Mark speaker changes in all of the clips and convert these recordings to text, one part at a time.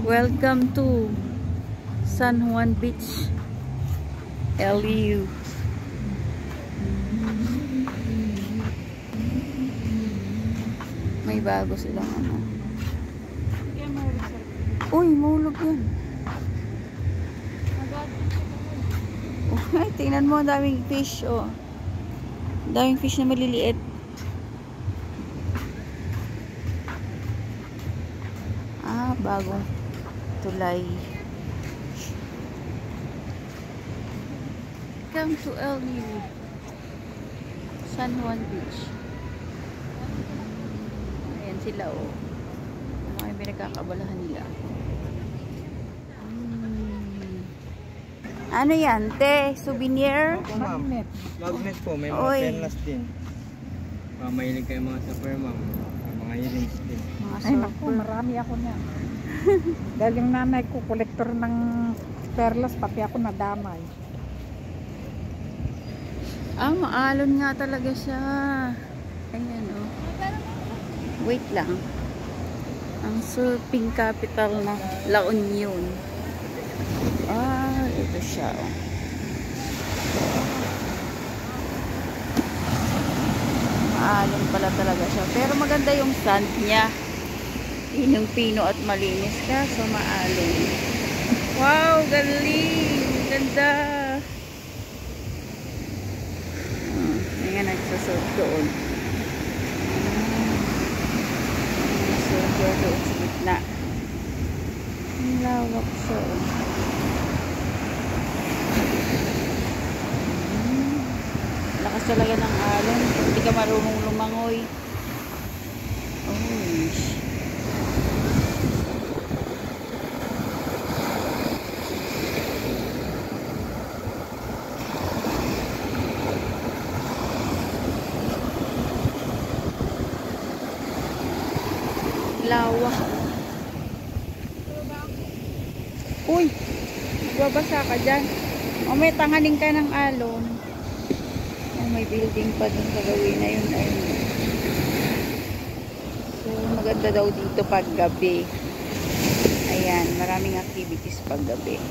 Speaker 1: Welcome to San Juan Beach, LU. May bago silang ano. Uy, mahulog yan. Oh, ay, tingnan mo, ang daming fish, oh. Ang daming fish na maliliit. Ah, bagong tulay. Come to LU, San Juan Beach. Ayan sila, oh. Ano yung pinagkakabalahan nila? Ano yan, te? Souvenir?
Speaker 2: Opo, ma'am. Magnet po. May mga
Speaker 1: Oy.
Speaker 2: stainless din. Mahilig kayo mga super, ma'am. Mga earrings din.
Speaker 3: Ay naku, marami ako na. Dahil yung nanay ko, kolektor ng perlas, pati ako nadamay.
Speaker 1: Ah, maalon nga talaga siya. Ayan, oh. Wait lang. Ang surfing capital na La Union. Ah, ito siya, oh. Maalon pala talaga siya. Pero maganda yung sand niya. Pinong-pino at malinis ka. So, maalon. Wow, galing! Ganda! Nga nagsasurf doon. Nagsasurf doon sa gitna. Ang lawak siya. Lakas talaga ng alon. Hindi ka marunong lumangoy. Oh, lawak. Uy, magbabasa ka dyan. O may tanganing ka ng alon. O, may building pa dun sa gawin na yun. Ayun. So maganda daw dito pag gabi. Ayan, maraming activities pag gabi.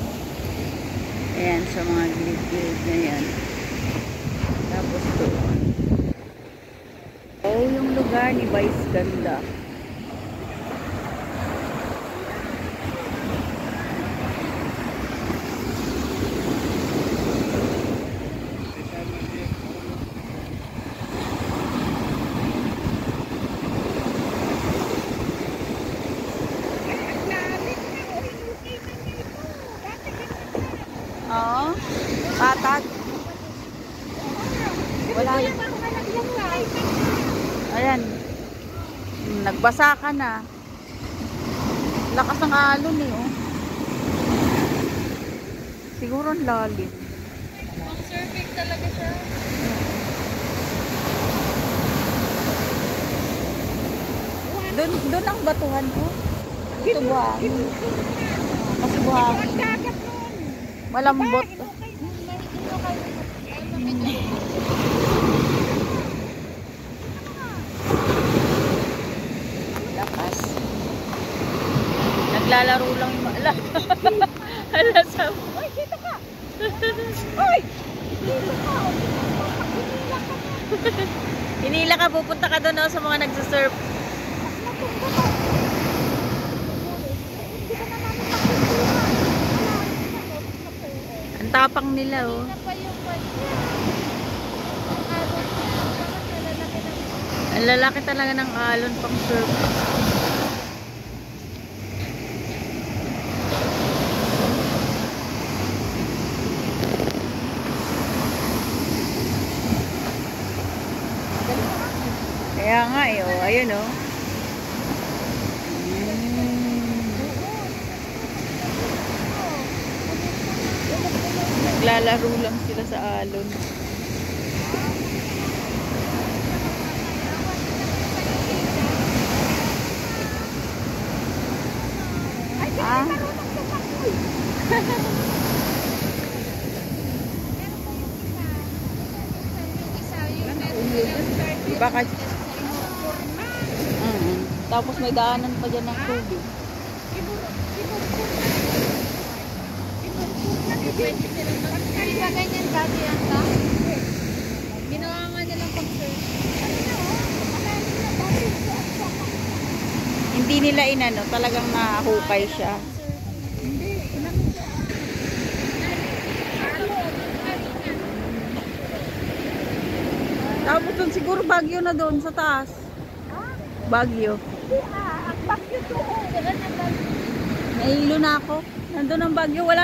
Speaker 1: Ayan, sa mga gilid-gilid na yan. Tapos doon. Oh, yung lugar ni Vice ganda. Oo. Patag. Wala. Ayan. Nagbasa ka na. Lakas ng alon eh, oh. Siguro ang lalim. Ang surfing talaga siya. Doon ang batuhan ko. Ito buhangin. Kasi buhangin. Malambot. Lakas. Naglalaro lang yung ala. Hala sa.
Speaker 3: Uy, dito ka! Uy! Dito ka!
Speaker 1: Hinila ka, pupunta ka doon, oh, sa mga nagsasurf. Ang tapang nila, oh. Ang lalaki talaga ng alon pang surf. Kaya nga eh, oh, ayun oh. Naglalaro lang sila sa alon. Ah. Baka tapos may daanan pa dyan ng tubig.
Speaker 4: Pwede silang mag-search. Di ba ganyan dati yan ta? Ginawa nga nilang pag-search.
Speaker 1: Hindi nila inano, talagang nahukay siya. Tapos doon siguro Baguio na doon sa taas. Baguio.
Speaker 4: Ang bagyo doon.
Speaker 1: Nahilo na ako. Nandun ang Baguio. Wala